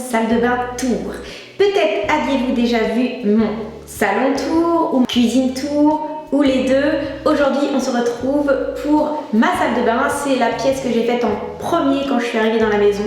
salle de bain tour. Peut-être aviez-vous déjà vu mon salon tour ou cuisine tour ou les deux. Aujourd'hui on se retrouve pour ma salle de bain. C'est la pièce que j'ai faite en premier quand je suis arrivée dans la maison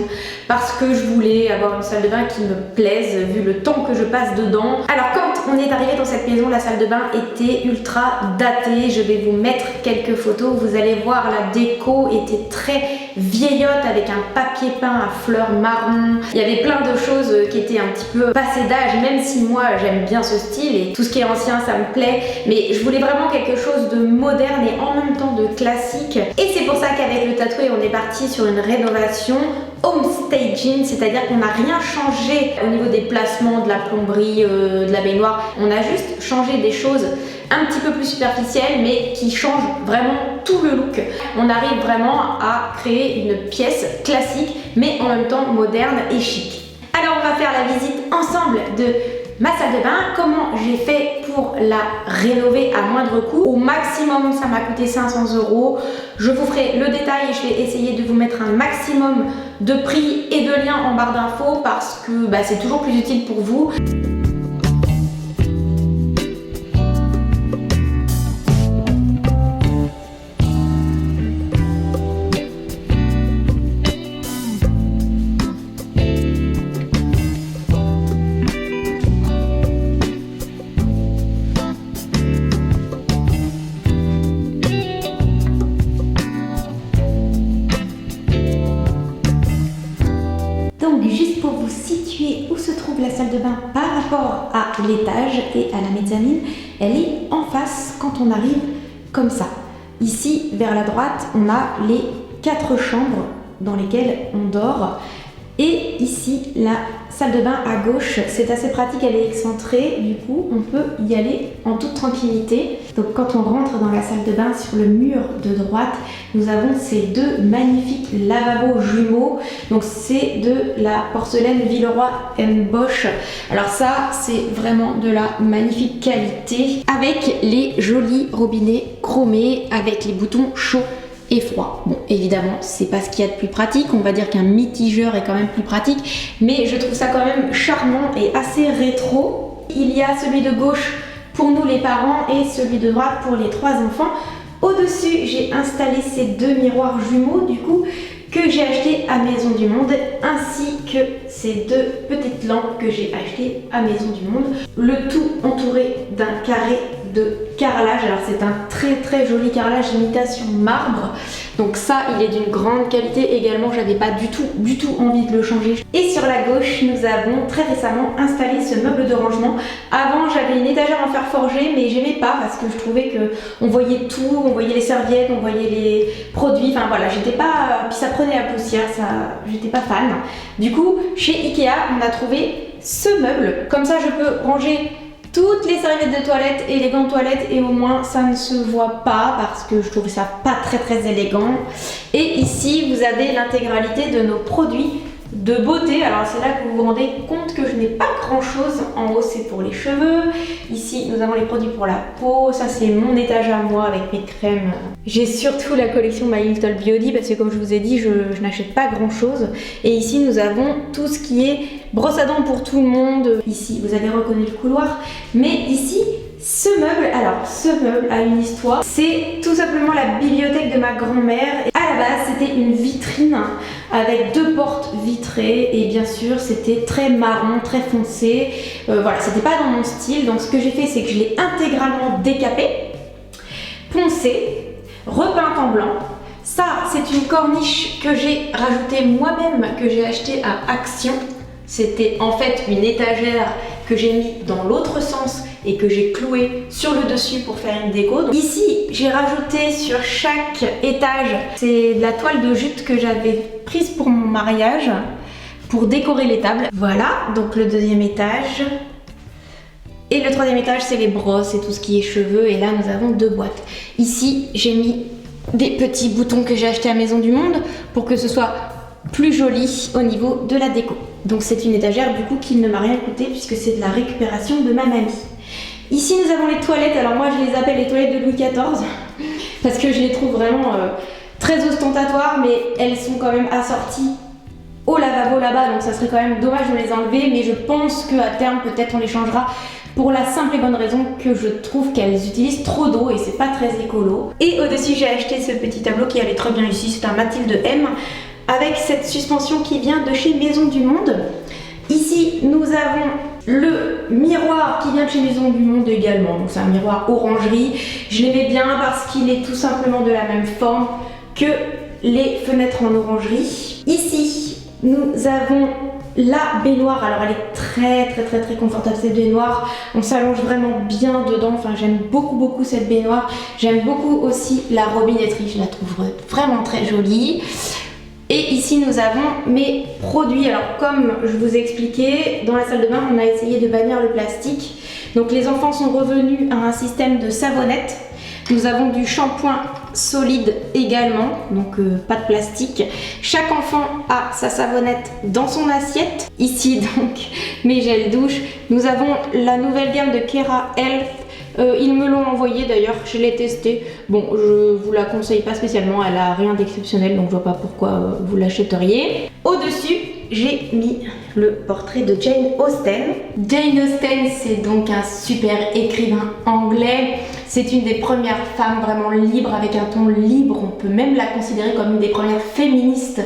parce que je voulais avoir une salle de bain qui me plaise vu le temps que je passe dedans. Alors quand on est arrivé dans cette maison, la salle de bain était ultra datée. Je vais vous mettre quelques photos, vous allez voir la déco était très vieillotte avec un papier peint à fleurs marron. Il y avait plein de choses qui étaient un petit peu passées d'âge, même si moi j'aime bien ce style et tout ce qui est ancien ça me plaît, mais je voulais vraiment quelque chose de moderne et en même temps de classique. Et c'est pour ça qu'avec le tatoué on est parti sur une rénovation home staging, c'est-à-dire qu'on n'a rien changé au niveau des placements, de la plomberie, de la baignoire. On a juste changé des choses un petit peu plus superficielles mais qui changent vraiment tout le look. On arrive vraiment à créer une pièce classique mais en même temps moderne et chic. Alors on va faire la visite ensemble de ma salle de bain, comment j'ai fait pour la rénover à moindre coût. Au maximum ça m'a coûté 500 €. Je vous ferai le détail et je vais essayer de vous mettre un maximum de prix et de liens en barre d'infos parce que c'est toujours plus utile pour vous. Donc juste pour vous situer où se trouve la salle de bain par rapport à l'étage et à la mezzanine, elle est en face quand on arrive comme ça. Ici vers la droite on a les 4 chambres dans lesquelles on dort. Et ici, la salle de bain à gauche, c'est assez pratique, elle est excentrée, du coup on peut y aller en toute tranquillité. Donc quand on rentre dans la salle de bain, sur le mur de droite, nous avons ces deux magnifiques lavabos jumeaux. Donc c'est de la porcelaine Villeroy & Boch. Alors ça, c'est vraiment de la magnifique qualité, avec les jolis robinets chromés, avec les boutons chauds et froid. Bon, évidemment, c'est pas ce qu'il y a de plus pratique. On va dire qu'un mitigeur est quand même plus pratique, mais je trouve ça quand même charmant et assez rétro. Il y a celui de gauche pour nous les parents et celui de droite pour les 3 enfants. Au-dessus, j'ai installé ces 2 miroirs jumeaux, du coup, que j'ai acheté à Maison du Monde, ainsi que ces 2 petites lampes que j'ai achetées à Maison du Monde. Le tout entouré d'un carré de carrelage. Alors c'est un très joli carrelage imitation marbre. Donc ça, il est d'une grande qualité également. J'avais pas du tout envie de le changer. Et sur la gauche, nous avons très récemment installé ce meuble de rangement. Avant, j'avais une étagère en fer forgé, mais j'aimais pas parce que je trouvais que on voyait tout, on voyait les serviettes, on voyait les produits. Enfin voilà, j'étais pas. Puis ça prenait la poussière, ça, j'étais pas fan. Du coup, chez Ikea, on a trouvé ce meuble. Comme ça, je peux ranger toutes les serviettes de toilette et les gants de toilette et au moins ça ne se voit pas parce que je trouve ça pas très élégant. Et ici vous avez l'intégralité de nos produits de beauté. Alors c'est là que vous vous rendez compte que je n'ai pas grand chose. En haut c'est pour les cheveux, ici nous avons les produits pour la peau, ça c'est mon étage à moi avec mes crèmes. J'ai surtout la collection My Little Beauty parce que comme je vous ai dit je n'achète pas grand chose. Et ici nous avons tout ce qui est brosse à dents pour tout le monde. Ici vous avez reconnu le couloir, mais ici ce meuble, alors ce meuble a une histoire. C'est tout simplement la bibliothèque de ma grand-mère. À la base c'était une vitrine avec 2 portes vitrées et bien sûr c'était très marron, très foncé. Voilà, c'était pas dans mon style. Donc ce que j'ai fait c'est que je l'ai intégralement décapé, poncé, repeinte en blanc. Ça c'est une corniche que j'ai rajoutée moi-même, que j'ai achetée à Action. C'était en fait une étagère que j'ai mis dans l'autre sens et que j'ai cloué sur le dessus pour faire une déco. Donc ici, j'ai rajouté sur chaque étage, c'est de la toile de jute que j'avais prise pour mon mariage pour décorer les tables. Voilà, donc le 2e étage. Et le 3e étage, c'est les brosses et tout ce qui est cheveux. Et là, nous avons 2 boîtes. Ici, j'ai mis des petits boutons que j'ai achetés à Maison du Monde pour que ce soit plus joli au niveau de la déco. Donc c'est une étagère du coup qui ne m'a rien coûté puisque c'est de la récupération de ma mamie. Ici nous avons les toilettes. Alors moi je les appelle les toilettes de Louis XIV parce que je les trouve vraiment très ostentatoires, mais elles sont quand même assorties au lavabo là-bas, donc ça serait quand même dommage de les enlever, mais je pense qu'à terme peut-être on les changera pour la simple et bonne raison que je trouve qu'elles utilisent trop d'eau et c'est pas très écolo. Et au-dessus j'ai acheté ce petit tableau qui allait très bien ici, c'est un Mathilde M avec cette suspension qui vient de chez Maison du Monde. Ici nous avons le miroir qui vient de chez Maison du Monde également, donc c'est un miroir orangerie. Je l'aimais bien parce qu'il est tout simplement de la même forme que les fenêtres en orangerie. Ici nous avons la baignoire, alors elle est très confortable cette baignoire, on s'allonge vraiment bien dedans, enfin j'aime beaucoup cette baignoire. J'aime beaucoup aussi la robinetterie, je la trouve vraiment très jolie. Et ici nous avons mes produits. Alors comme je vous ai expliqué, dans la salle de bain on a essayé de bannir le plastique. Donc les enfants sont revenus à un système de savonnette. Nous avons du shampoing solide également, donc pas de plastique. Chaque enfant a sa savonnette dans son assiette. Ici donc mes gels douche. Nous avons la nouvelle gamme de Kera Health. Ils me l'ont envoyé d'ailleurs, je l'ai testé. Bon, je vous la conseille pas spécialement, elle a rien d'exceptionnel, donc je vois pas pourquoi vous l'achèteriez. Au-dessus, j'ai mis le portrait de Jane Austen. Jane Austen, c'est donc un super écrivain anglais. C'est une des premières femmes vraiment libres, avec un ton libre. On peut même la considérer comme une des premières féministes.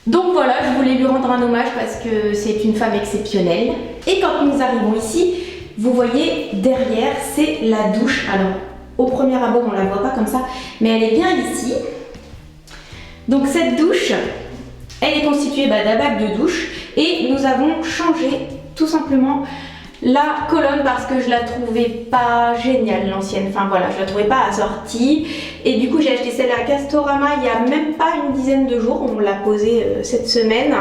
Donc voilà, je voulais lui rendre un hommage parce que c'est une femme exceptionnelle. Et quand nous arrivons ici, vous voyez derrière, c'est la douche. Alors, au premier abord, on la voit pas comme ça, mais elle est bien ici. Donc cette douche, elle est constituée d'un bac de douche et nous avons changé tout simplement la colonne parce que je la trouvais pas géniale, l'ancienne. Enfin voilà, je la trouvais pas assortie. Et du coup, j'ai acheté celle à Castorama il y a même pas une dizaine de jours. On l'a posée cette semaine.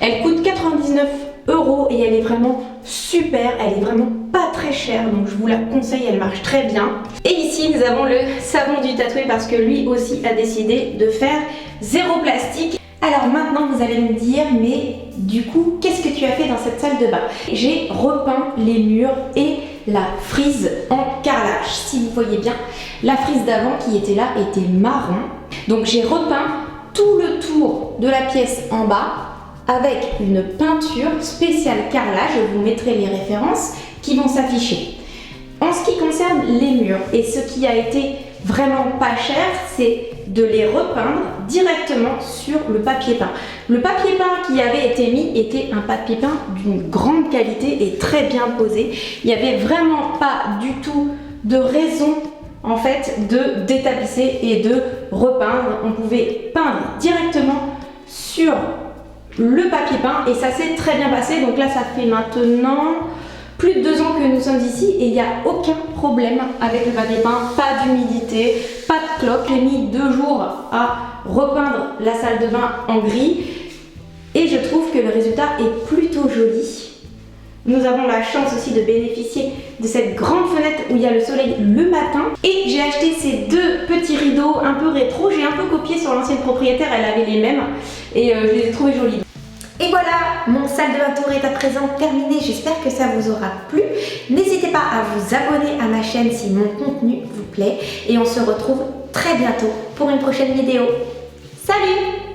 Elle coûte 99 € et elle est vraiment super. Elle est vraiment pas très chère, donc je vous la conseille, elle marche très bien. Et ici, nous avons le savon du tatoué parce que lui aussi a décidé de faire zéro plastique. Alors maintenant vous allez me dire, mais du coup qu'est-ce que tu as fait dans cette salle de bain? J'ai repeint les murs et la frise en carrelage. Si vous voyez bien, la frise d'avant qui était là était marron. Donc j'ai repeint tout le tour de la pièce en bas avec une peinture spéciale carrelage. Je vous mettrai les références qui vont s'afficher. En ce qui concerne les murs, et ce qui a été vraiment pas cher, c'est de les repeindre directement sur le papier peint. Le papier peint qui avait été mis était un papier peint d'une grande qualité et très bien posé. Il n'y avait vraiment pas du tout de raison en fait de détapisser et de repeindre. On pouvait peindre directement sur le papier peint et ça s'est très bien passé. Donc là ça fait maintenant plus de 2 ans que nous sommes ici et il n'y a aucun problème avec le papier peint, pas d'humidité, pas de cloque. J'ai mis 2 jours à repeindre la salle de bain en gris et je trouve que le résultat est plutôt joli. Nous avons la chance aussi de bénéficier de cette grande fenêtre où il y a le soleil le matin. Et j'ai acheté ces 2 petits rideaux un peu rétro. J'ai un peu copié sur l'ancienne propriétaire, elle avait les mêmes et je les ai trouvés jolis. Et voilà, mon salle de bain tour est à présent terminé. J'espère que ça vous aura plu. N'hésitez pas à vous abonner à ma chaîne si mon contenu vous plaît. Et on se retrouve très bientôt pour une prochaine vidéo. Salut!